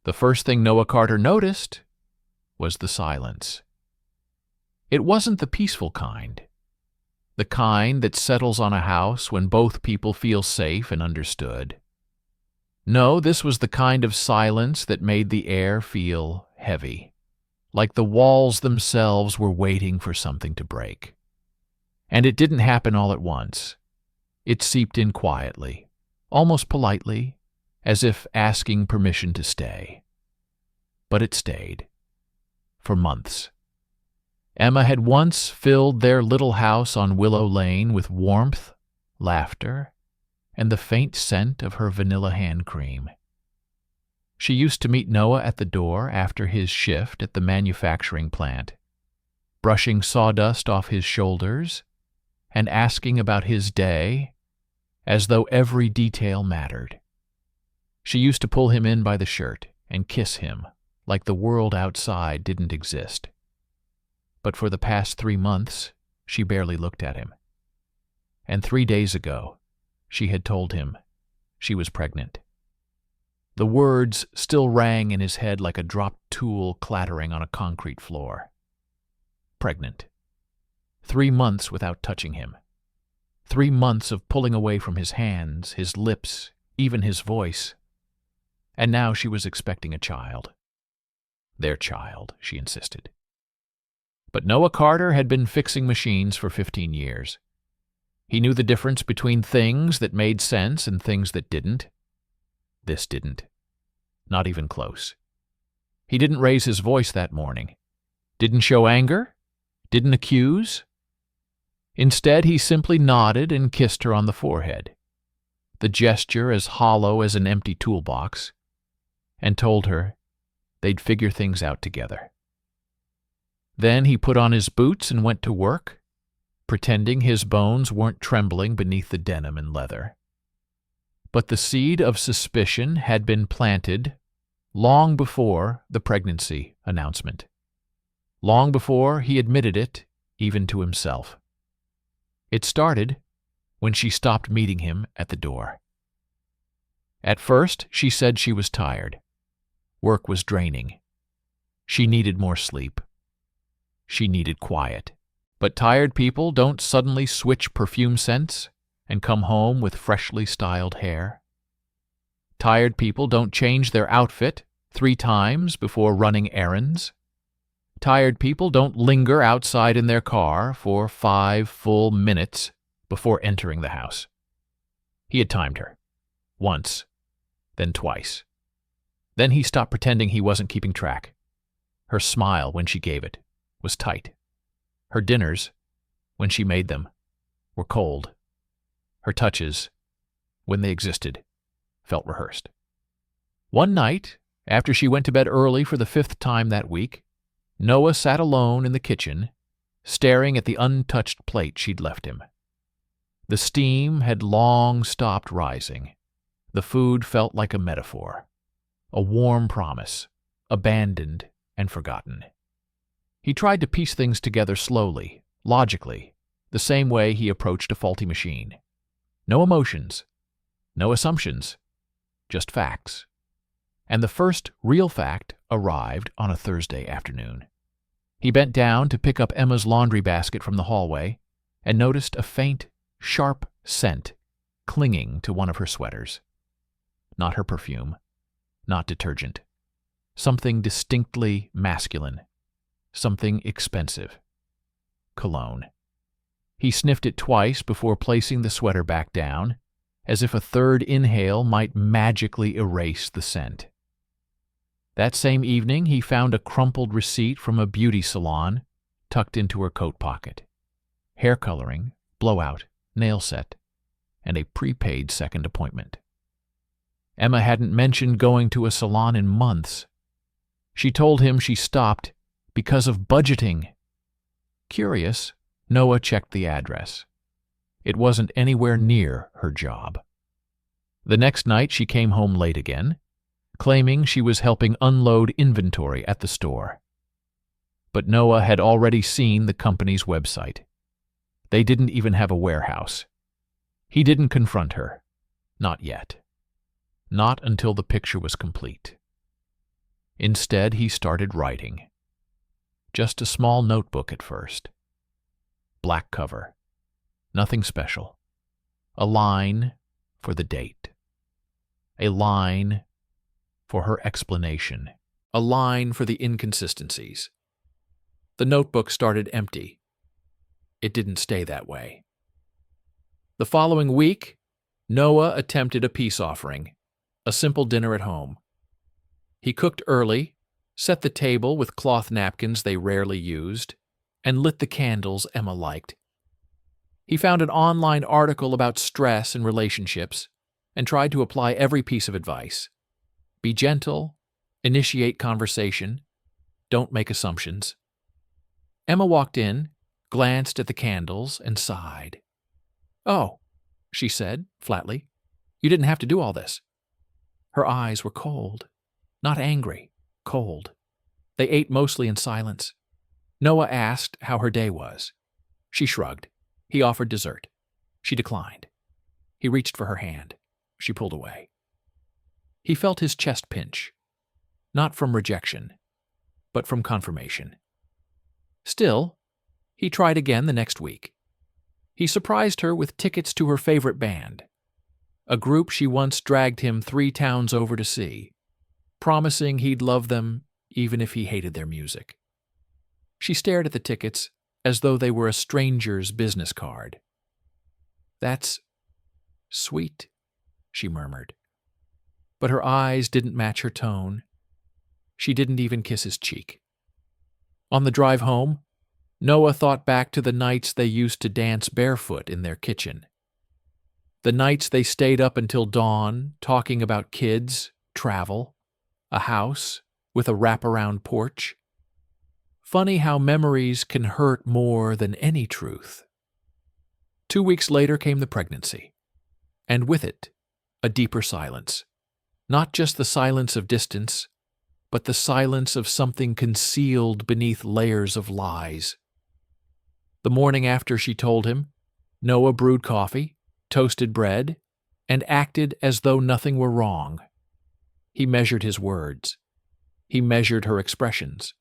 The first thing Noah Carter noticed was the silence. It wasn't the peaceful kind, the kind that settles on a house when both people feel safe and understood. No, this was the kind of silence that made the air feel heavy, like the walls themselves were waiting for something to break. And it didn't happen all at once. It seeped in quietly, almost politely, as if asking permission to stay. But it stayed. For months. Emma had once filled their little house on Willow Lane with warmth, laughter, and the faint scent of her vanilla hand cream. She used to meet Noah at the door after his shift at the manufacturing plant, brushing sawdust off his shoulders and asking about his day as though every detail mattered. She used to pull him in by the shirt and kiss him like the world outside didn't exist. But for the past 3 months, she barely looked at him. And 3 days ago, she had told him she was pregnant. The words still rang in his head like a dropped tool clattering on a concrete floor. Pregnant. 3 months without touching him. 3 months of pulling away from his hands, his lips, even his voice. And now she was expecting a child. Their child, she insisted. But Noah Carter had been fixing machines for 15 years. He knew the difference between things that made sense and things that didn't. This didn't. Not even close. He didn't raise his voice that morning. Didn't show anger. Didn't accuse. Instead, he simply nodded and kissed her on the forehead, the gesture as hollow as an empty toolbox, and told her they'd figure things out together. Then he put on his boots and went to work, pretending his bones weren't trembling beneath the denim and leather. But the seed of suspicion had been planted long before the pregnancy announcement, long before he admitted it even to himself. It started when she stopped meeting him at the door. At first, she said she was tired. Work was draining. She needed more sleep. She needed quiet. But tired people don't suddenly switch perfume scents and come home with freshly styled hair. Tired people don't change their outfit 3 times before running errands. Tired people don't linger outside in their car for 5 full minutes before entering the house. He had timed her. Once, then twice. Then he stopped pretending he wasn't keeping track. Her smile, when she gave it, was tight. Her dinners, when she made them, were cold. Her touches, when they existed, felt rehearsed. One night, after she went to bed early for the 5th time that week, Noah sat alone in the kitchen, staring at the untouched plate she'd left him. The steam had long stopped rising. The food felt like a metaphor, a warm promise, abandoned and forgotten. He tried to piece things together slowly, logically, the same way he approached a faulty machine. No emotions, no assumptions, just facts. And the first real fact arrived on a Thursday afternoon. He bent down to pick up Emma's laundry basket from the hallway and noticed a faint, sharp scent clinging to one of her sweaters. Not her perfume, not detergent. Something distinctly masculine, something expensive. Cologne. He sniffed it twice before placing the sweater back down, as if a third inhale might magically erase the scent. That same evening, he found a crumpled receipt from a beauty salon tucked into her coat pocket. Hair coloring, blowout, nail set, and a prepaid second appointment. Emma hadn't mentioned going to a salon in months. She told him she stopped because of budgeting. Curious, Noah checked the address. It wasn't anywhere near her job. The next night she came home late again, claiming she was helping unload inventory at the store. But Noah had already seen the company's website. They didn't even have a warehouse. He didn't confront her. Not yet. Not until the picture was complete. Instead, he started writing. Just a small notebook at first. Black cover. Nothing special. A line for the date. A line for her explanation. A line for the inconsistencies. The notebook started empty. It didn't stay that way. The following week, Noah attempted a peace offering, a simple dinner at home. He cooked early, set the table with cloth napkins they rarely used, and lit the candles Emma liked. He found an online article about stress in relationships and tried to apply every piece of advice. Be gentle, initiate conversation, don't make assumptions. Emma walked in, glanced at the candles, and sighed. "Oh," she said, flatly, "you didn't have to do all this." Her eyes were cold, not angry, cold. They ate mostly in silence. Noah asked how her day was. She shrugged. He offered dessert. She declined. He reached for her hand. She pulled away. He felt his chest pinch, not from rejection, but from confirmation. Still, he tried again the next week. He surprised her with tickets to her favorite band, a group she once dragged him 3 towns over to see, promising he'd love them even if he hated their music. She stared at the tickets as though they were a stranger's business card. "That's sweet," she murmured. But her eyes didn't match her tone. She didn't even kiss his cheek. On the drive home, Noah thought back to the nights they used to dance barefoot in their kitchen. The nights they stayed up until dawn, talking about kids, travel, a house with a wraparound porch. Funny how memories can hurt more than any truth. 2 weeks later came the pregnancy, and with it, a deeper silence. Not just the silence of distance, but the silence of something concealed beneath layers of lies. The morning after she told him, Noah brewed coffee, toasted bread, and acted as though nothing were wrong. He measured his words. He measured her expressions.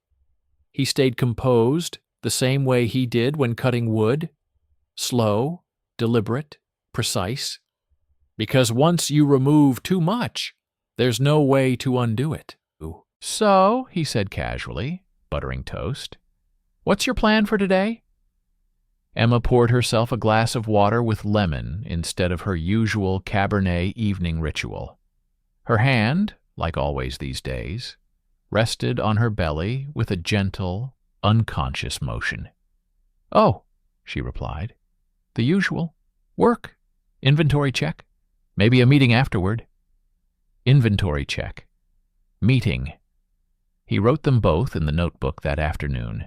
He stayed composed the same way he did when cutting wood, slow, deliberate, precise. Because once you remove too much, there's no way to undo it. "So," he said casually, buttering toast, "what's your plan for today?" Emma poured herself a glass of water with lemon instead of her usual Cabernet evening ritual. Her hand, like always these days, rested on her belly with a gentle, unconscious motion. "Oh," she replied, "the usual. Work. Inventory check. Maybe a meeting afterward." Inventory check. Meeting. He wrote them both in the notebook that afternoon.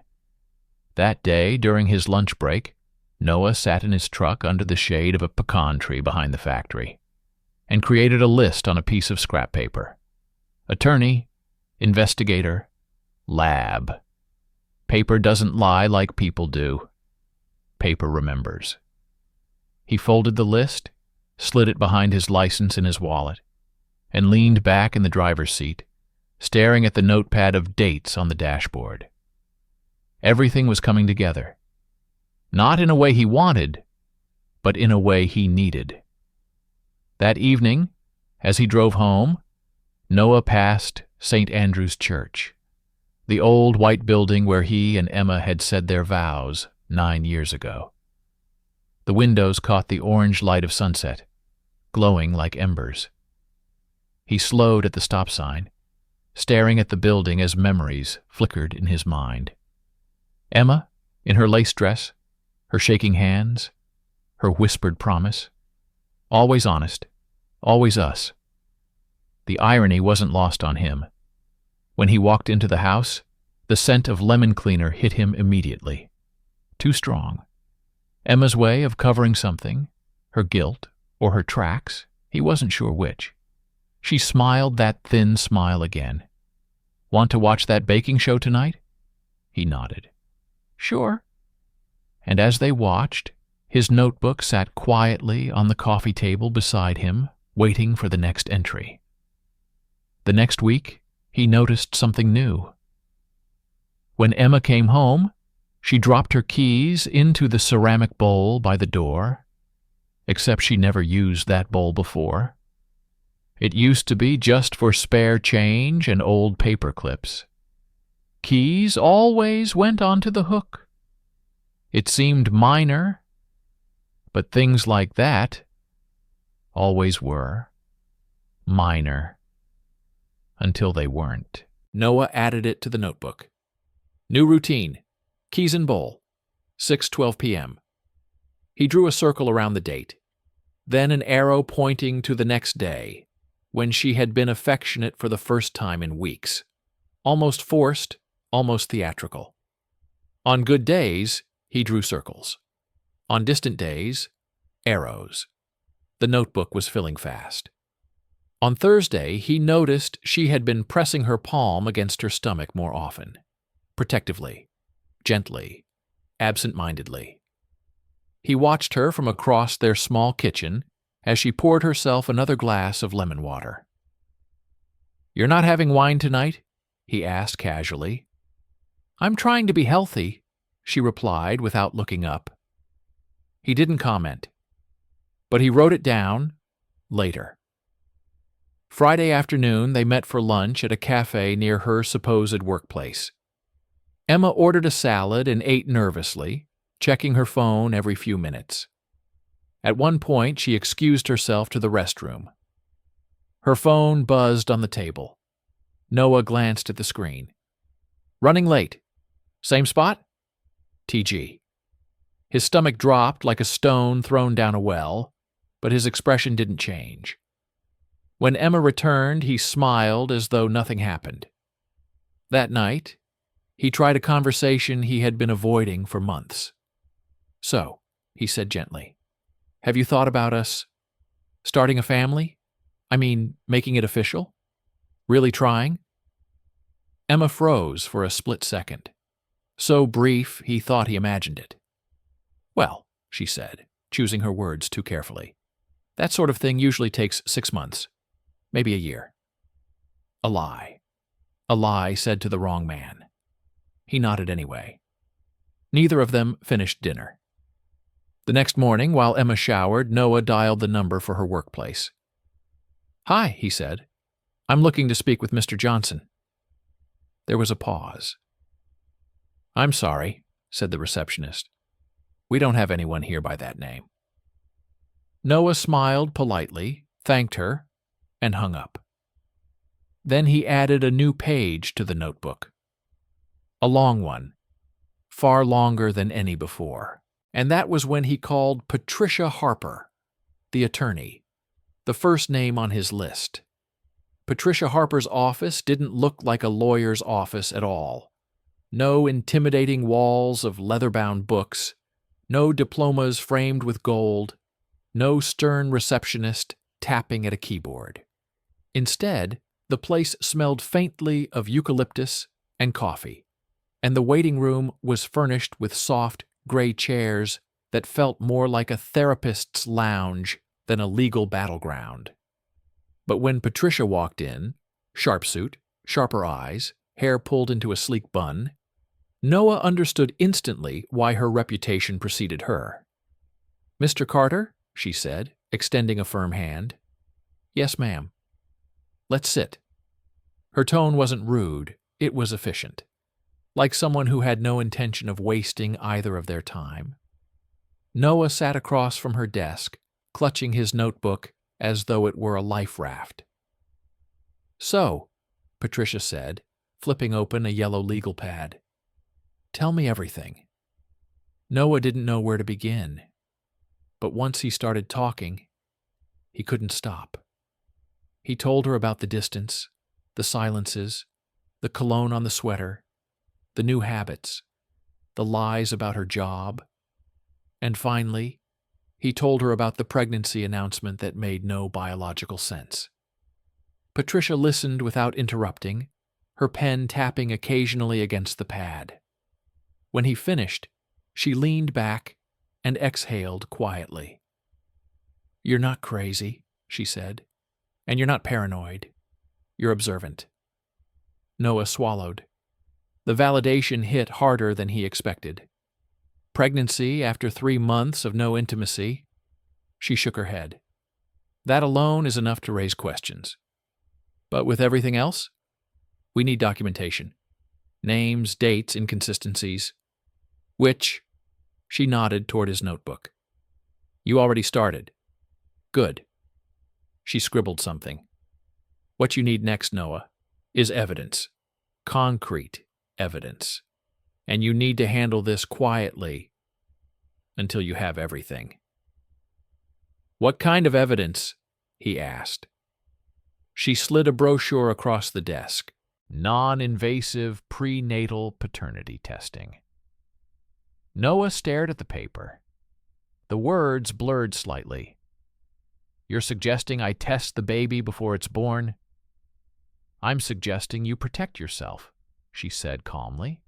That day, during his lunch break, Noah sat in his truck under the shade of a pecan tree behind the factory and created a list on a piece of scrap paper. Attorney, investigator, lab. Paper doesn't lie like people do. Paper remembers. He folded the list, slid it behind his license in his wallet, and leaned back in the driver's seat, staring at the notepad of dates on the dashboard. Everything was coming together. Not in a way he wanted, but in a way he needed. That evening, as he drove home, Noah passed St. Andrew's Church, the old white building where he and Emma had said their vows 9 years ago. The windows caught the orange light of sunset, glowing like embers. He slowed at the stop sign, staring at the building as memories flickered in his mind. Emma, in her lace dress, her shaking hands, her whispered promise. Always honest, always us. The irony wasn't lost on him. When he walked into the house, the scent of lemon cleaner hit him immediately. Too strong. Emma's way of covering something, her guilt or her tracks, he wasn't sure which. She smiled that thin smile again. "Want to watch that baking show tonight?" He nodded. "Sure." And as they watched, his notebook sat quietly on the coffee table beside him, waiting for the next entry. The next week, he noticed something new. When Emma came home, she dropped her keys into the ceramic bowl by the door, except she never used that bowl before. It used to be just for spare change and old paper clips. Keys always went onto the hook. It seemed minor, but things like that always were minor until they weren't. Noah added it to the notebook. New routine. Keys and bowl. 6:12 p.m. He drew a circle around the date, then an arrow pointing to the next day, when she had been affectionate for the first time in weeks. Almost forced, almost theatrical. On good days, he drew circles. On distant days, arrows. The notebook was filling fast. On Thursday, he noticed she had been pressing her palm against her stomach more often. Protectively, gently, absent-mindedly. He watched her from across their small kitchen as she poured herself another glass of lemon water. "You're not having wine tonight?" he asked casually. "I'm trying to be healthy," she replied without looking up. He didn't comment, but he wrote it down later. Friday afternoon, they met for lunch at a cafe near her supposed workplace. Emma ordered a salad and ate nervously, checking her phone every few minutes. At one point, she excused herself to the restroom. Her phone buzzed on the table. Noah glanced at the screen. "Running late. Same spot?" TG. His stomach dropped like a stone thrown down a well, but his expression didn't change. When Emma returned, he smiled as though nothing happened. That night, he tried a conversation he had been avoiding for months. "So," he said gently, "have you thought about us starting a family? I mean, making it official? Really trying?" Emma froze for a split second. So brief, he thought he imagined it. "Well," she said, choosing her words too carefully, "that sort of thing usually takes 6 months, maybe a year." A lie. A lie said to the wrong man. He nodded anyway. Neither of them finished dinner. The next morning, while Emma showered, Noah dialed the number for her workplace. "Hi," he said. "I'm looking to speak with Mr. Johnson." There was a pause. "I'm sorry," said the receptionist. "We don't have anyone here by that name." Noah smiled politely, thanked her, and hung up. Then he added a new page to the notebook. A long one, far longer than any before. And that was when he called Patricia Harper, the attorney, the first name on his list. Patricia Harper's office didn't look like a lawyer's office at all. No intimidating walls of leather-bound books, no diplomas framed with gold, no stern receptionist tapping at a keyboard. Instead, the place smelled faintly of eucalyptus and coffee, and the waiting room was furnished with soft, gray chairs that felt more like a therapist's lounge than a legal battleground. But when Patricia walked in, sharp suit, sharper eyes, hair pulled into a sleek bun, Noah understood instantly why her reputation preceded her. "Mr. Carter?" she said, extending a firm hand. "Yes, ma'am." "Let's sit." Her tone wasn't rude, it was efficient, like someone who had no intention of wasting either of their time. Noah sat across from her desk, clutching his notebook as though it were a life raft. "So," Patricia said, flipping open a yellow legal pad, "tell me everything." Noah didn't know where to begin, but once he started talking, he couldn't stop. He told her about the distance, the silences, the cologne on the sweater, the new habits, the lies about her job, and finally, he told her about the pregnancy announcement that made no biological sense. Patricia listened without interrupting, her pen tapping occasionally against the pad. When he finished, she leaned back and exhaled quietly. "You're not crazy," she said, "and you're not paranoid. You're observant. Noah swallowed. The validation hit harder than he expected. Pregnancy after 3 months of no intimacy? She shook her head. That alone is enough to raise questions. But with everything else? We need documentation. Names, dates, inconsistencies. Which? She nodded toward his notebook. You already started. Good. She scribbled something. What you need next, Noah, is evidence. Concrete evidence. And you need to handle this quietly until you have everything. What kind of evidence? He asked. She slid a brochure across the desk. Non-invasive prenatal paternity testing. Noah stared at the paper. The words blurred slightly. You're suggesting I test the baby before it's born? I'm suggesting you protect yourself, she said calmly.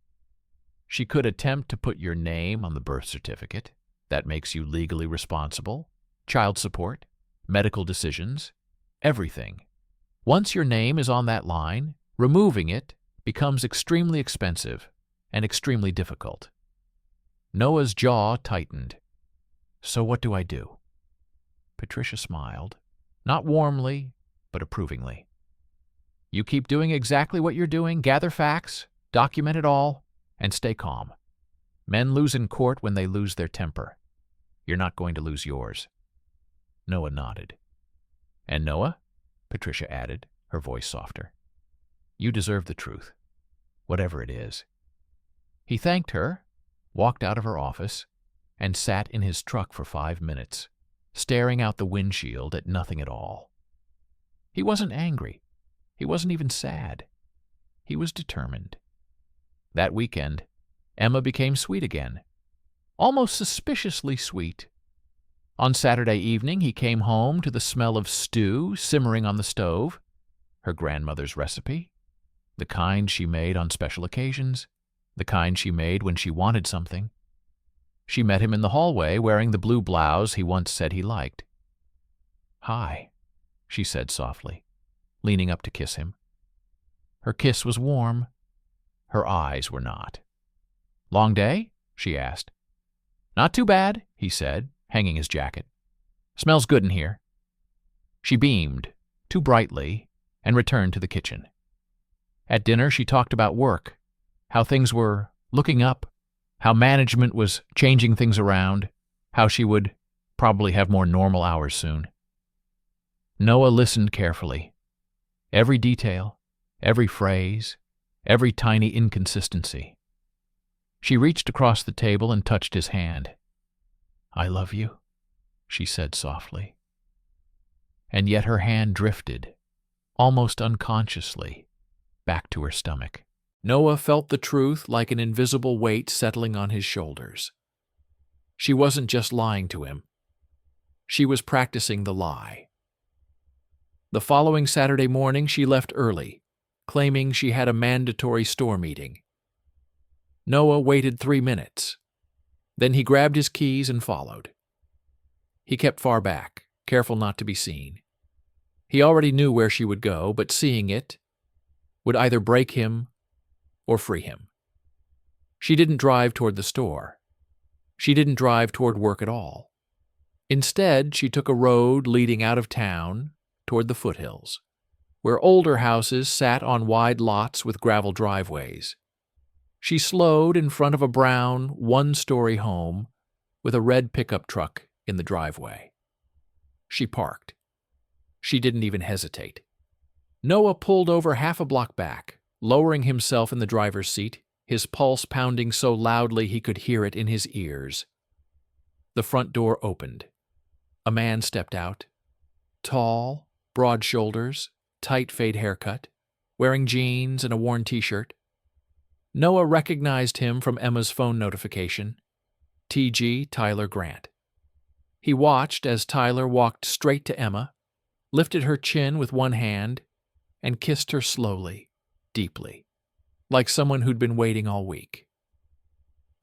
She could attempt to put your name on the birth certificate. That makes you legally responsible. Child support, medical decisions, everything. Once your name is on that line, removing it becomes extremely expensive and extremely difficult. Noah's jaw tightened. So what do I do? Patricia smiled, not warmly, but approvingly. You keep doing exactly what you're doing, gather facts, document it all, and stay calm. Men lose in court when they lose their temper. You're not going to lose yours. Noah nodded. And Noah, Patricia added, her voice softer, you deserve the truth, whatever it is. He thanked her, walked out of her office, and sat in his truck for 5 minutes, staring out the windshield at nothing at all. He wasn't angry. He wasn't even sad. He was determined. That weekend, Emma became sweet again, almost suspiciously sweet. On Saturday evening, he came home to the smell of stew simmering on the stove, her grandmother's recipe, the kind she made on special occasions, the kind she made when she wanted something. She met him in the hallway wearing the blue blouse he once said he liked. Hi, she said softly, leaning up to kiss him. Her kiss was warm. Her eyes were not. Long day? She asked. Not too bad, he said, hanging his jacket. Smells good in here. She beamed, too brightly, and returned to the kitchen. At dinner, she talked about work, how things were looking up, how management was changing things around, how she would probably have more normal hours soon. Noah listened carefully. Every detail, every phrase, every tiny inconsistency. She reached across the table and touched his hand. I love you, she said softly. And yet her hand drifted, almost unconsciously, back to her stomach. Noah felt the truth like an invisible weight settling on his shoulders. She wasn't just lying to him. She was practicing the lie. The following Saturday morning, she left early, claiming she had a mandatory store meeting. Noah waited 3 minutes. Then he grabbed his keys and followed. He kept far back, careful not to be seen. He already knew where she would go, but seeing it would either break him or free him. She didn't drive toward the store. She didn't drive toward work at all. Instead, she took a road leading out of town toward the foothills, where older houses sat on wide lots with gravel driveways. She slowed in front of a brown, one-story home with a red pickup truck in the driveway. She parked. She didn't even hesitate. Noah pulled over half a block back, lowering himself in the driver's seat, his pulse pounding so loudly he could hear it in his ears. The front door opened. A man stepped out. Tall, broad shoulders, tight fade haircut, wearing jeans and a worn t-shirt. Noah recognized him from Emma's phone notification. T.G. Tyler Grant. He watched as Tyler walked straight to Emma, lifted her chin with one hand, and kissed her slowly, deeply, like someone who'd been waiting all week.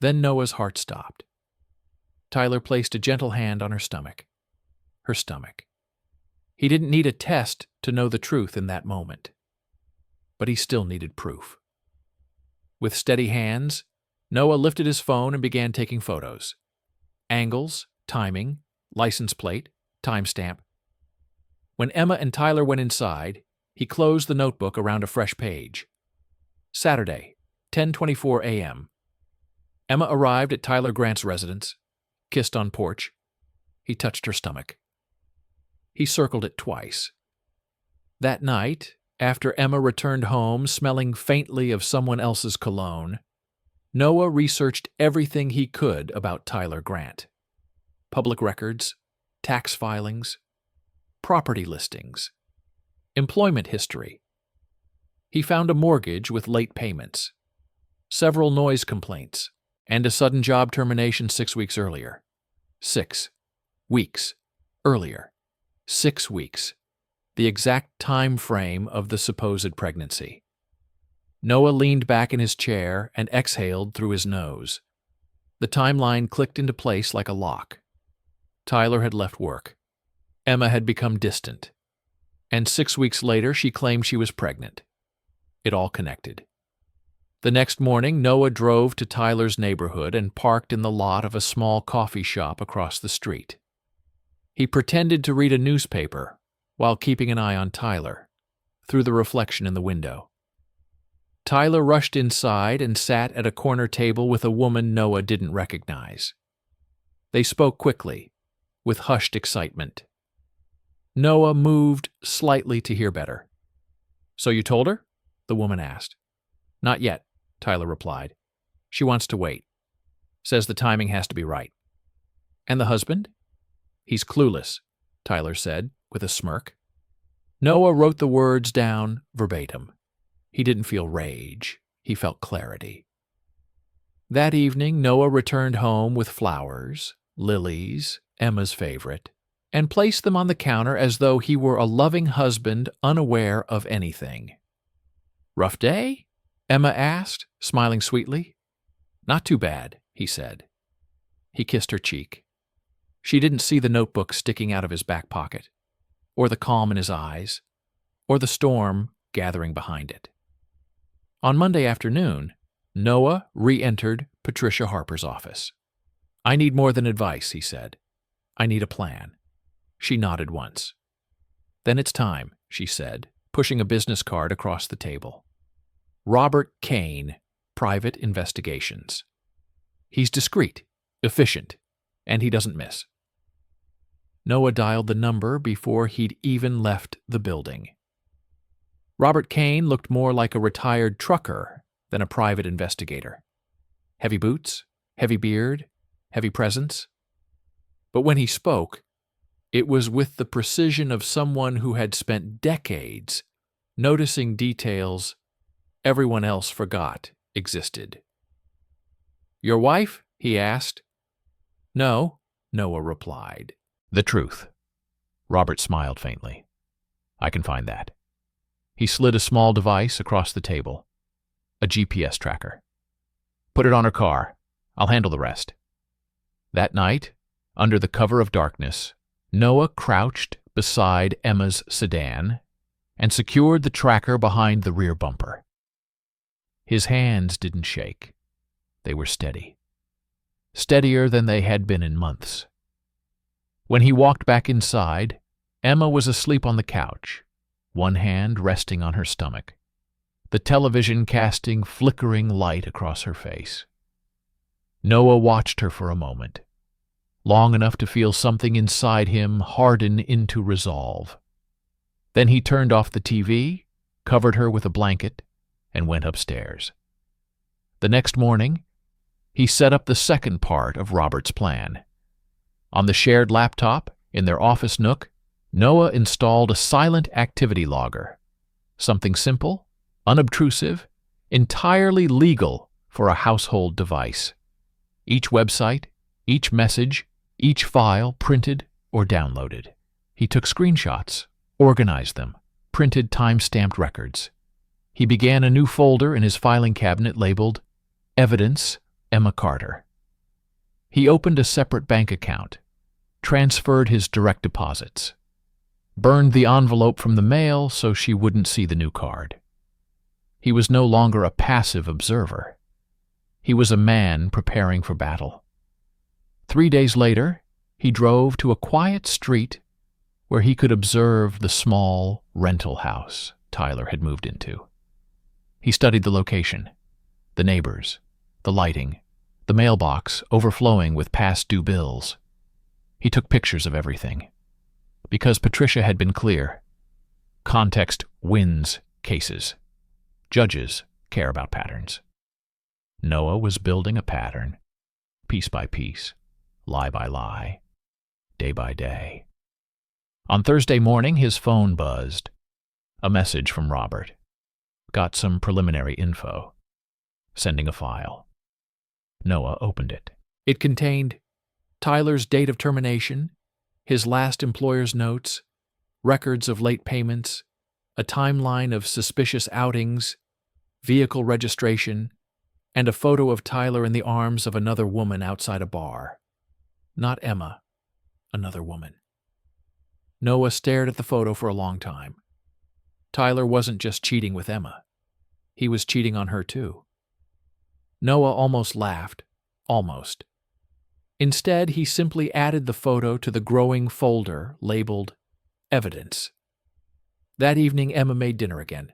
Then Noah's heart stopped. Tyler placed a gentle hand on her stomach. Her stomach. He didn't need a test to know the truth in that moment. but he still needed proof. With steady hands, Noah lifted his phone and began taking photos. Angles, timing, license plate, timestamp. When Emma and Tyler went inside, he closed the notebook around a fresh page. Saturday, 10:24 a.m. Emma arrived at Tyler Grant's residence, kissed on porch. He touched her stomach. He circled it twice. That night, after Emma returned home smelling faintly of someone else's cologne, Noah researched everything he could about Tyler Grant. Public records, tax filings, property listings, employment history. He found a mortgage with late payments, several noise complaints, and a sudden job termination 6 weeks earlier. 6 weeks earlier. 6 weeks. The exact time frame of the supposed pregnancy. Noah leaned back in his chair and exhaled through his nose. The timeline clicked into place like a lock. Tyler had left work. Emma had become distant. And 6 weeks later, she claimed she was pregnant. It all connected. The next morning, Noah drove to Tyler's neighborhood and parked in the lot of a small coffee shop across the street. He pretended to read a newspaper while keeping an eye on Tyler, through the reflection in the window. Tyler rushed inside and sat at a corner table with a woman Noah didn't recognize. They spoke quickly, with hushed excitement. Noah moved slightly to hear better. "So you told her?" the woman asked. "Not yet," Tyler replied. "She wants to wait. Says the timing has to be right." "And the husband?" "He's clueless," Tyler said, with a smirk. Noah wrote the words down verbatim. He didn't feel rage. He felt clarity. That evening, Noah returned home with flowers, lilies, Emma's favorite, and placed them on the counter as though he were a loving husband unaware of anything. "Rough day?" Emma asked, smiling sweetly. "Not too bad," he said. He kissed her cheek. She didn't see the notebook sticking out of his back pocket, or the calm in his eyes, or the storm gathering behind it. On Monday afternoon, Noah re-entered Patricia Harper's office. "I need more than advice," he said. "I need a plan." She nodded once. "Then it's time," she said, pushing a business card across the table. "Robert Kane, Private Investigations. He's discreet, efficient, and he doesn't miss." Noah dialed the number before he'd even left the building. Robert Kane looked more like a retired trucker than a private investigator. Heavy boots, heavy beard, heavy presence. But when he spoke, it was with the precision of someone who had spent decades noticing details everyone else forgot existed. "Your wife?" he asked. "No," Noah replied. "The truth." Robert smiled faintly. "I can find that." He slid a small device across the table. A GPS tracker. "Put it on her car. I'll handle the rest." That night, under the cover of darkness, Noah crouched beside Emma's sedan and secured the tracker behind the rear bumper. His hands didn't shake. They were steady. Steadier than they had been in months. When he walked back inside, Emma was asleep on the couch, one hand resting on her stomach, the television casting flickering light across her face. Noah watched her for a moment, long enough to feel something inside him harden into resolve. Then he turned off the TV, covered her with a blanket, and went upstairs. The next morning, he set up the second part of Robert's plan. On the shared laptop, in their office nook, Noah installed a silent activity logger, something simple, unobtrusive, entirely legal for a household device. Each website, each message, each file printed or downloaded. He took screenshots, organized them, printed time-stamped records. He began a new folder in his filing cabinet labeled Evidence Emma Carter. He opened a separate bank account, transferred his direct deposits, burned the envelope from the mail so she wouldn't see the new card. He was no longer a passive observer. He was a man preparing for battle. 3 days later, he drove to a quiet street where he could observe the small rental house Tyler had moved into. He studied the location, the neighbors, the lighting, the mailbox overflowing with past due bills. He took pictures of everything. Because Patricia had been clear, context wins cases. Judges care about patterns. Noah was building a pattern, piece by piece, lie by lie, day by day. On Thursday morning, his phone buzzed. A message from Robert. Got some preliminary info. Sending a file. Noah opened it. It contained Tyler's date of termination, his last employer's notes, records of late payments, a timeline of suspicious outings, vehicle registration, and a photo of Tyler in the arms of another woman outside a bar. Not Emma, another woman. Noah stared at the photo for a long time. Tyler wasn't just cheating with Emma. He was cheating on her too. Noah almost laughed. Almost. Instead, he simply added the photo to the growing folder labeled Evidence. That evening, Emma made dinner again.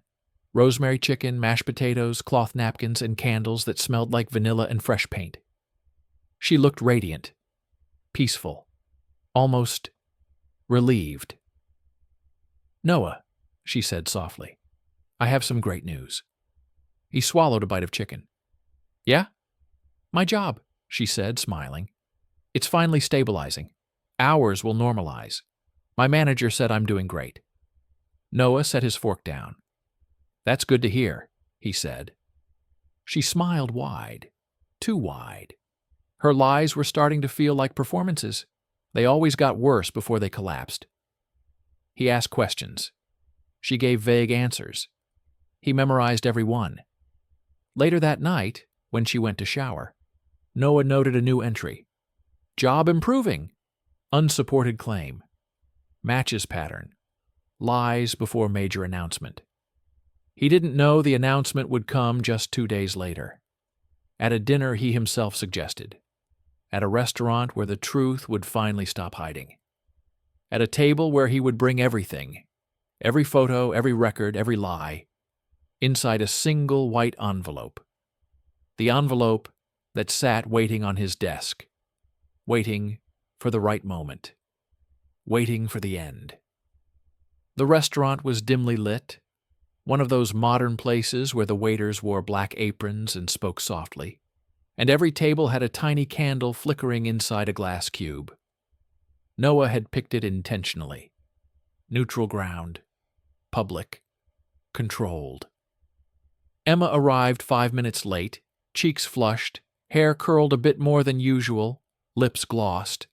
Rosemary chicken, mashed potatoes, cloth napkins, and candles that smelled like vanilla and fresh paint. She looked radiant, peaceful, almost relieved. "Noah," she said softly, "I have some great news." He swallowed a bite of chicken. "Yeah?" "My job," she said, smiling. "It's finally stabilizing. Hours will normalize. My manager said I'm doing great." Noah set his fork down. "That's good to hear," he said. She smiled wide, too wide. Her lies were starting to feel like performances. They always got worse before they collapsed. He asked questions. She gave vague answers. He memorized every one. Later that night, when she went to shower, Noah noted a new entry. Job improving. Unsupported claim. Matches pattern. Lies before major announcement. He didn't know the announcement would come just 2 days later. At a dinner he himself suggested. At a restaurant where the truth would finally stop hiding. At a table where he would bring everything. Every photo, every record, every lie. Inside a single white envelope. The envelope that sat waiting on his desk. Waiting for the right moment. Waiting for the end. The restaurant was dimly lit. One of those modern places where the waiters wore black aprons and spoke softly. And every table had a tiny candle flickering inside a glass cube. Noah had picked it intentionally. Neutral ground. Public. Controlled. Emma arrived 5 minutes late, cheeks flushed, hair curled a bit more than usual, lips glossed.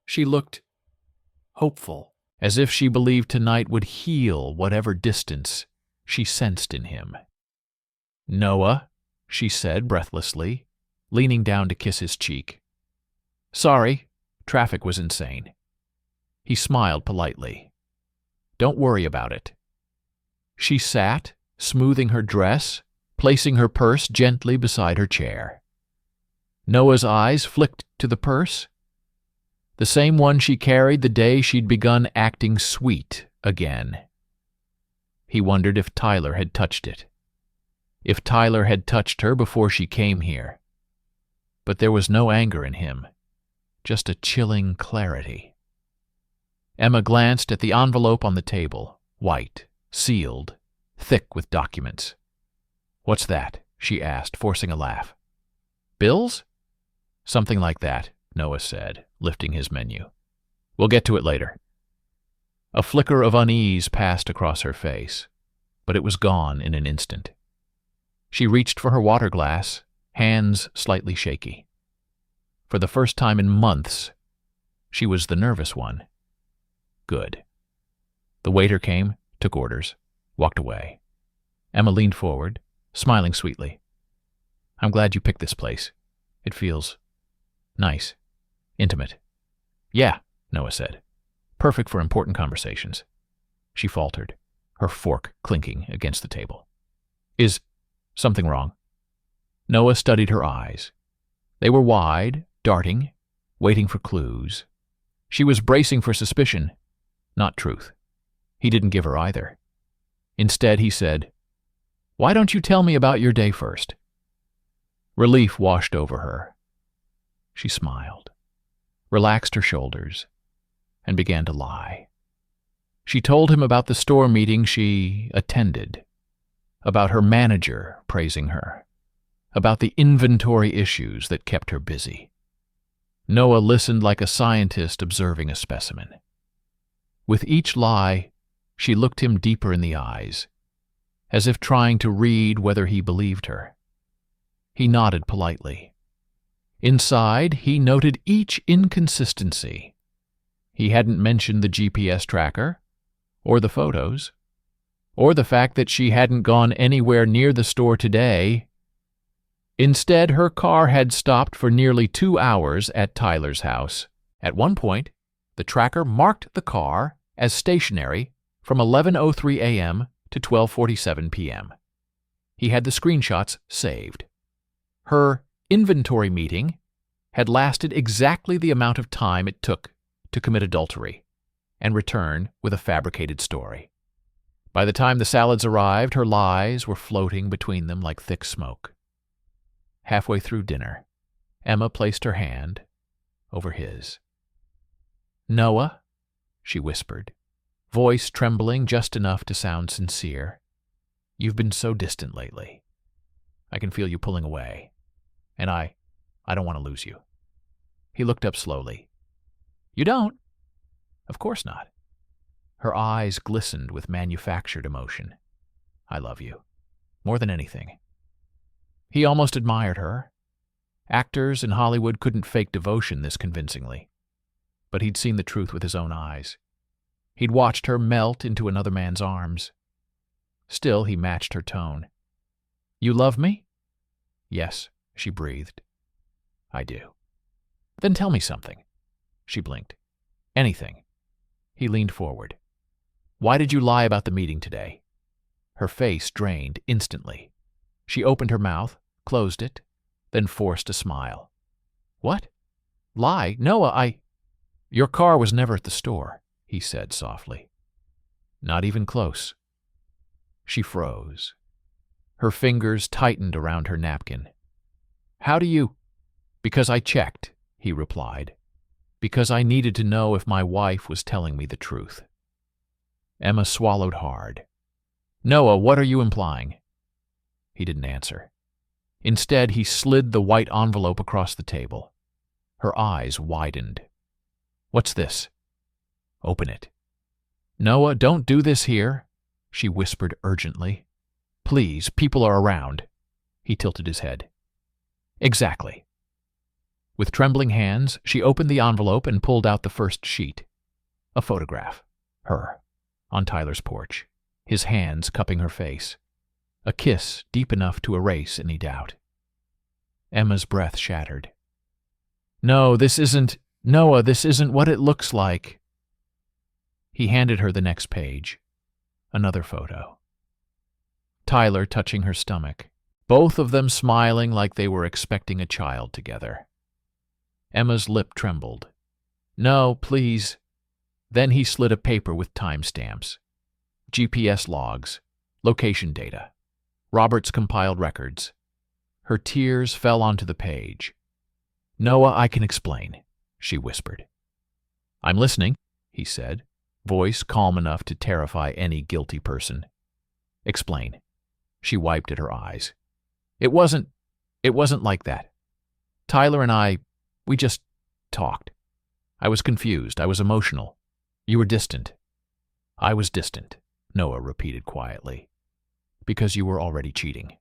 She looked hopeful, as if she believed tonight would heal whatever distance she sensed in him. "Noah," she said breathlessly, leaning down to kiss his cheek. "Sorry, traffic was insane." He smiled politely. "Don't worry about it." She sat, smoothing her dress, placing her purse gently beside her chair. Noah's eyes flicked to the purse. The same one she carried the day she'd begun acting sweet again. He wondered if Tyler had touched it. If Tyler had touched her before she came here. But there was no anger in him, just a chilling clarity. Emma glanced at the envelope on the table, white, sealed, thick with documents. "What's that?" she asked, forcing a laugh. "Bills?" "Something like that," Noah said, lifting his menu. "We'll get to it later." A flicker of unease passed across her face, but it was gone in an instant. She reached for her water glass, hands slightly shaky. For the first time in months, she was the nervous one. Good. The waiter came, took orders, walked away. Emma leaned forward, smiling sweetly. "I'm glad you picked this place. It feels nice, intimate." "Yeah," Noah said. "Perfect for important conversations." She faltered, her fork clinking against the table. Is something wrong? Noah studied her eyes. They were wide, darting, waiting for clues. She was bracing for suspicion, not truth. He didn't give her either. Instead, he said, "Why don't you tell me about your day first?" Relief washed over her. She smiled, relaxed her shoulders, and began to lie. She told him about the store meeting she attended, about her manager praising her, about the inventory issues that kept her busy. Noah listened like a scientist observing a specimen. With each lie, she looked him deeper in the eyes, as if trying to read whether he believed her. He nodded politely. Inside, he noted each inconsistency. He hadn't mentioned the GPS tracker, or the photos, or the fact that she hadn't gone anywhere near the store today. Instead, her car had stopped for nearly 2 hours at Tyler's house. At one point, the tracker marked the car as stationary from 11:03 a.m. to 12:47 p.m. He had the screenshots saved. Her inventory meeting had lasted exactly the amount of time it took to commit adultery and return with a fabricated story. By the time the salads arrived, her lies were floating between them like thick smoke. Halfway through dinner, Emma placed her hand over his. "Noah," she whispered, voice trembling just enough to sound sincere, "you've been so distant lately. I can feel you pulling away, and I don't want to lose you." He looked up slowly. "You don't?" "Of course not." Her eyes glistened with manufactured emotion. "I love you, more than anything." He almost admired her. Actors in Hollywood couldn't fake devotion this convincingly. But he'd seen the truth with his own eyes. He'd watched her melt into another man's arms. Still, he matched her tone. "You love me?" "Yes," she breathed. "I do." "Then tell me something." She blinked. "Anything." He leaned forward. "Why did you lie about the meeting today?" Her face drained instantly. She opened her mouth, closed it, then forced a smile. "What? Lie? Noah, Your car was never at the store," he said softly. "Not even close." She froze. Her fingers tightened around her napkin. "How do you—" "Because I checked," he replied. "Because I needed to know if my wife was telling me the truth." Emma swallowed hard. "Noah, what are you implying?" He didn't answer. Instead, he slid the white envelope across the table. Her eyes widened. "What's this?" "Open it." "Noah, don't do this here," she whispered urgently. "Please, people are around." He tilted his head. "Exactly." With trembling hands, she opened the envelope and pulled out the first sheet. A photograph. Her. On Tyler's porch. His hands cupping her face. A kiss deep enough to erase any doubt. Emma's breath shattered. "No, this isn't— Noah, this isn't what it looks like." He handed her the next page. Another photo. Tyler touching her stomach, both of them smiling like they were expecting a child together. Emma's lip trembled. "No, please." Then he slid a paper with timestamps. GPS logs, location data, Robert's compiled records. Her tears fell onto the page. "Noah, I can explain," she whispered. "I'm listening," he said, voice calm enough to terrify any guilty person. "Explain." She wiped at her eyes. It wasn't like that. Tyler and we just talked. I was confused. I was emotional. You were distant." "I was distant," Noah repeated quietly, "because you were already cheating."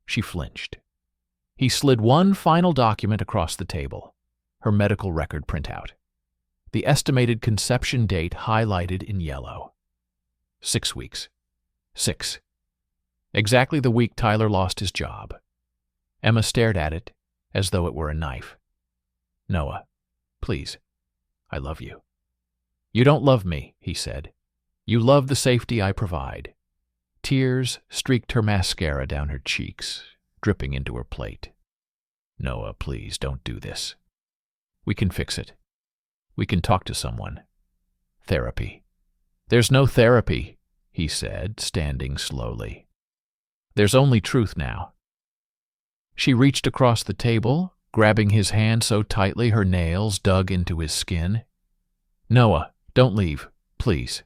She flinched. He slid one final document across the table, her medical record printout. The estimated conception date highlighted in yellow. 6 weeks. 6. Exactly the week Tyler lost his job. Emma stared at it as though it were a knife. "Noah, please, I love you." "You don't love me," he said. "You love the safety I provide. Tears streaked her mascara down her cheeks, dripping into her plate. "Noah, please, don't do this. We can fix it. We can talk to someone. Therapy." "There's no therapy," he said, standing slowly. "There's only truth now." She reached across the table, grabbing his hand so tightly her nails dug into his skin. "Noah, don't leave, please."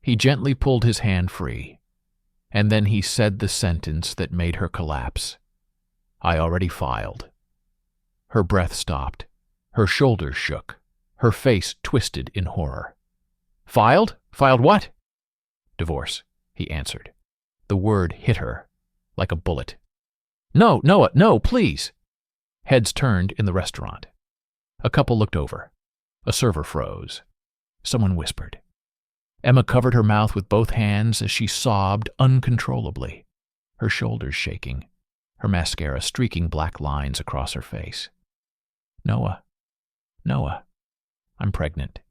He gently pulled his hand free, and then he said the sentence that made her collapse. "I already filed." Her breath stopped. Her shoulders shook. Her face twisted in horror. "Filed? Filed what?" "Divorce," he answered. The word hit her like a bullet. "No, Noah, no, please." Heads turned in the restaurant. A couple looked over. A server froze. Someone whispered. Emma covered her mouth with both hands as she sobbed uncontrollably, her shoulders shaking, her mascara streaking black lines across her face. "Noah, Noah, I'm pregnant."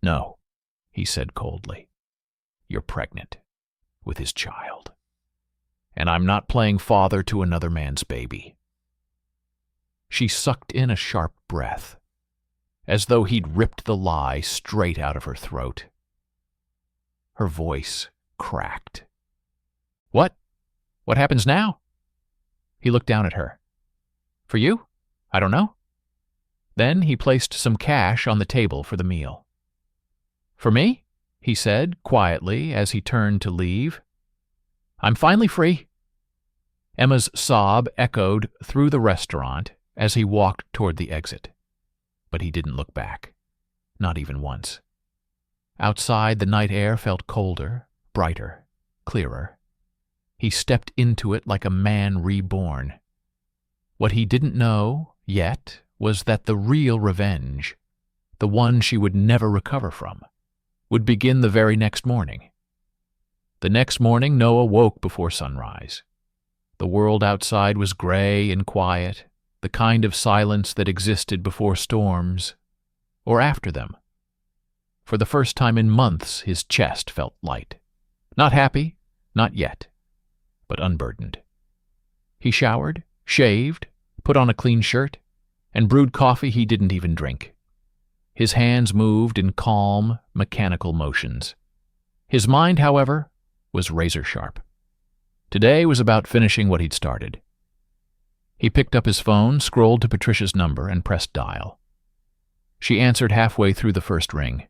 "No," he said coldly. "You're pregnant with his child. And I'm not playing father to another man's baby." She sucked in a sharp breath, as though he'd ripped the lie straight out of her throat. Her voice cracked. "What? What happens now?" He looked down at her. "For you? I don't know." Then he placed some cash on the table for the meal. "For me?" he said quietly as he turned to leave. "I'm finally free." Emma's sob echoed through the restaurant as he walked toward the exit. But he didn't look back, not even once. Outside, the night air felt colder, brighter, clearer. He stepped into it like a man reborn. What he didn't know yet was that the real revenge, the one she would never recover from, would begin the very next morning. The next morning, Noah woke before sunrise. The world outside was gray and quiet, the kind of silence that existed before storms, or after them. For the first time in months, his chest felt light. Not happy, not yet, but unburdened. He showered, shaved, put on a clean shirt, and brewed coffee he didn't even drink. His hands moved in calm, mechanical motions. His mind, however, was razor-sharp. Today was about finishing what he'd started. He picked up his phone, scrolled to Patricia's number, and pressed dial. She answered halfway through the first ring.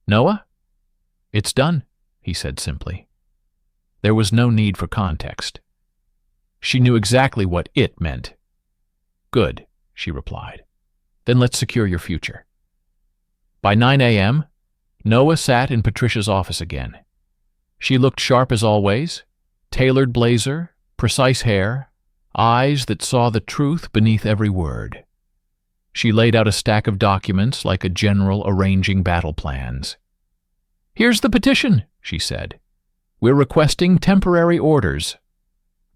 "Noah?" "It's done," he said simply. There was no need for context. She knew exactly what it meant. "Good," she replied. "Then let's secure your future." By 9 a.m., Noah sat in Patricia's office again. She looked sharp as always, tailored blazer, precise hair, eyes that saw the truth beneath every word. She laid out a stack of documents like a general arranging battle plans. "Here's the petition," she said. "We're requesting temporary orders,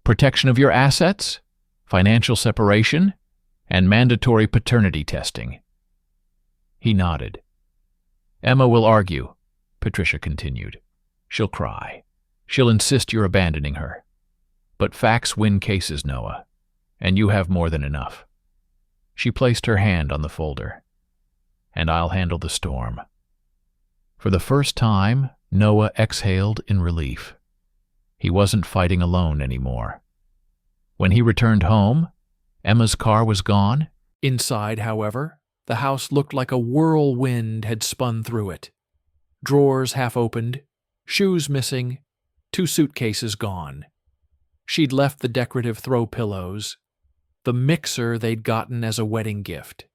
protection of your assets, financial separation, and mandatory paternity testing." He nodded. "Emma will argue," Patricia continued. "She'll cry. She'll insist you're abandoning her. But facts win cases, Noah, and you have more than enough." She placed her hand on the folder. "And I'll handle the storm." For the first time, Noah exhaled in relief. He wasn't fighting alone anymore. When he returned home, Emma's car was gone. Inside, however, the house looked like a whirlwind had spun through it. Drawers half opened, shoes missing, 2 suitcases gone. She'd left the decorative throw pillows, the mixer they'd gotten as a wedding gift,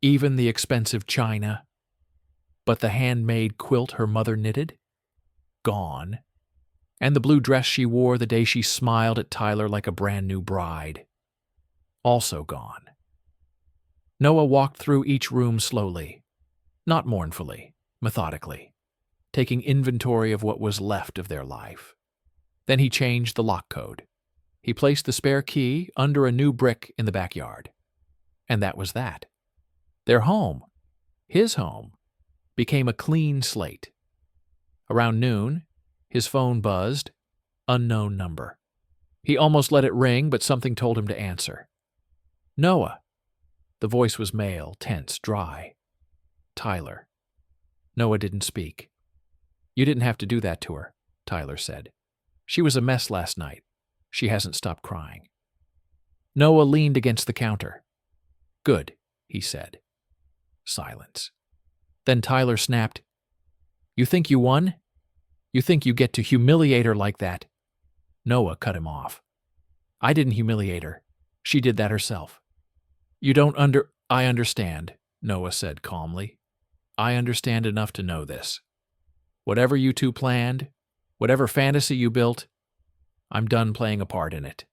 even the expensive china. But the handmade quilt her mother knitted? Gone. And the blue dress she wore the day she smiled at Tyler like a brand new bride? Also gone. Noah walked through each room slowly, not mournfully, methodically, taking inventory of what was left of their life. Then he changed the lock code. He placed the spare key under a new brick in the backyard. And that was that. Their home, his home, became a clean slate. Around noon, His phone buzzed. Unknown number. He almost let it ring, but something told him to answer. Noah. The voice was male, tense, dry. Tyler. Noah didn't speak. You didn't have to do that to her, Tyler said. She was a mess last night. She hasn't stopped crying. Noah leaned against the counter. Good, he said. Silence. Then Tyler snapped, You think you won? You think you get to humiliate her like that? Noah cut him off. I didn't humiliate her. She did that herself. I understand, Noah said calmly. I understand enough to know this. Whatever you two planned, whatever fantasy you built, I'm done playing a part in it.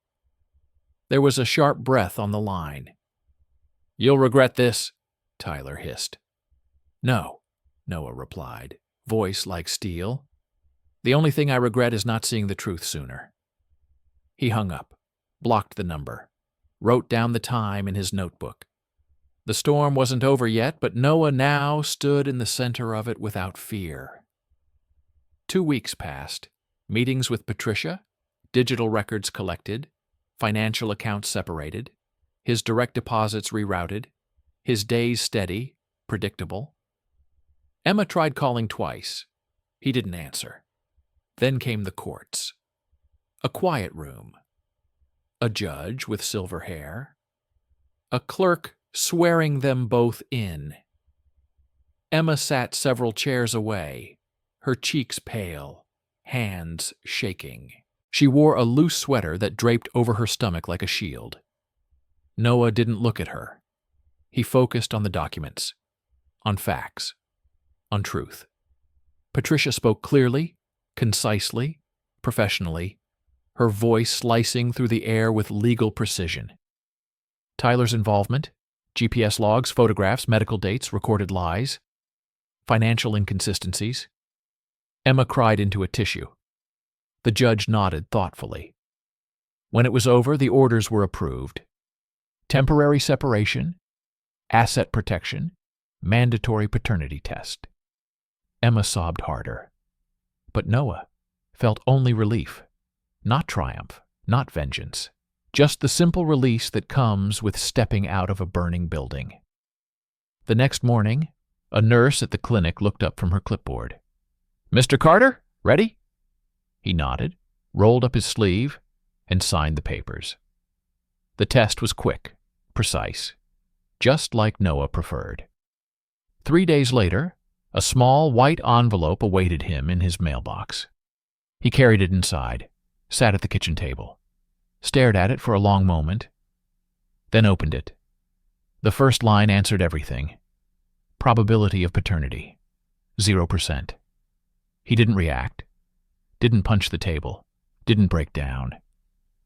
There was a sharp breath on the line. You'll regret this, Tyler hissed. No, Noah replied, voice like steel. The only thing I regret is not seeing the truth sooner. He hung up, blocked the number, wrote down the time in his notebook. The storm wasn't over yet, but Noah now stood in the center of it without fear. 2 weeks passed, meetings with Patricia, digital records collected, financial accounts separated, his direct deposits rerouted, his days steady, predictable. Emma tried calling twice. He didn't answer. Then came the courts. A quiet room. A judge with silver hair. A clerk swearing them both in. Emma sat several chairs away, her cheeks pale, hands shaking. She wore a loose sweater that draped over her stomach like a shield. Noah didn't look at her. He focused on the documents, on facts, on truth. Patricia spoke clearly, concisely, professionally, her voice slicing through the air with legal precision. Tyler's involvement, GPS logs, photographs, medical dates, recorded lies, financial inconsistencies. Emma cried into a tissue. The judge nodded thoughtfully. When it was over, the orders were approved. Temporary separation, asset protection, mandatory paternity test. Emma sobbed harder. But Noah felt only relief, not triumph, not vengeance, just the simple release that comes with stepping out of a burning building. The next morning, a nurse at the clinic looked up from her clipboard. Mr. Carter, ready? He nodded, rolled up his sleeve, and signed the papers. The test was quick, precise, just like Noah preferred. 3 days later, a small white envelope awaited him in his mailbox. He carried it inside, sat at the kitchen table, stared at it for a long moment, then opened it. The first line answered everything. Probability of paternity, 0%. He didn't react, didn't punch the table, didn't break down.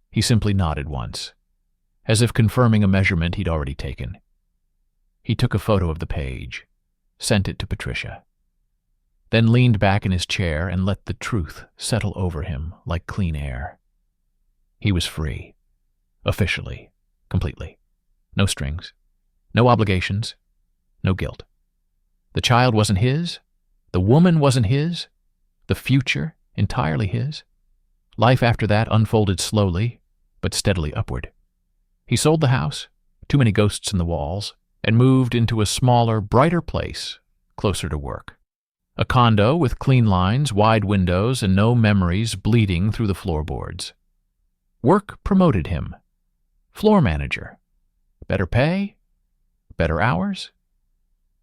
He simply nodded once, as if confirming a measurement he'd already taken. He took a photo of the page, sent it to Patricia, then leaned back in his chair and let the truth settle over him like clean air. He was free, officially, completely. No strings, no obligations, no guilt. The child wasn't his, the woman wasn't his, the future entirely his. Life after that unfolded slowly, but steadily upward. He sold the house, too many ghosts in the walls, and moved into a smaller, brighter place, closer to work. A condo with clean lines, wide windows, and no memories bleeding through the floorboards. Work promoted him. Floor manager. Better pay, better hours.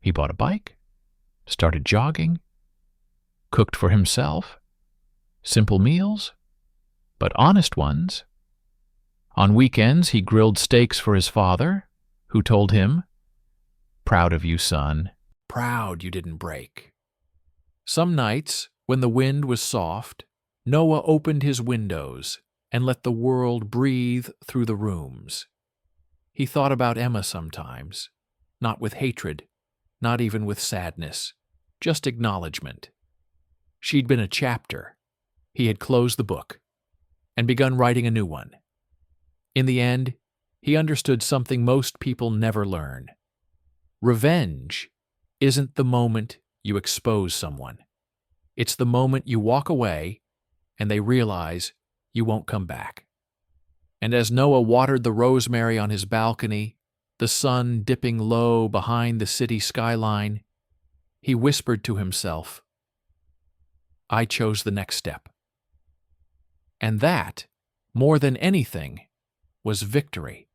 He bought a bike, started jogging, cooked for himself. Simple meals, but honest ones. On weekends, he grilled steaks for his father, who told him, "Proud of you, son. Proud you didn't break." Some nights, when the wind was soft, Noah opened his windows and let the world breathe through the rooms. He thought about Emma sometimes, not with hatred, not even with sadness, just acknowledgement. She'd been a chapter. He had closed the book and begun writing a new one. In the end, he understood something most people never learn. Revenge isn't the moment you expose someone. It's the moment you walk away and they realize you won't come back. And as Noah watered the rosemary on his balcony, the sun dipping low behind the city skyline, he whispered to himself, I chose the next step. And that, more than anything, was victory.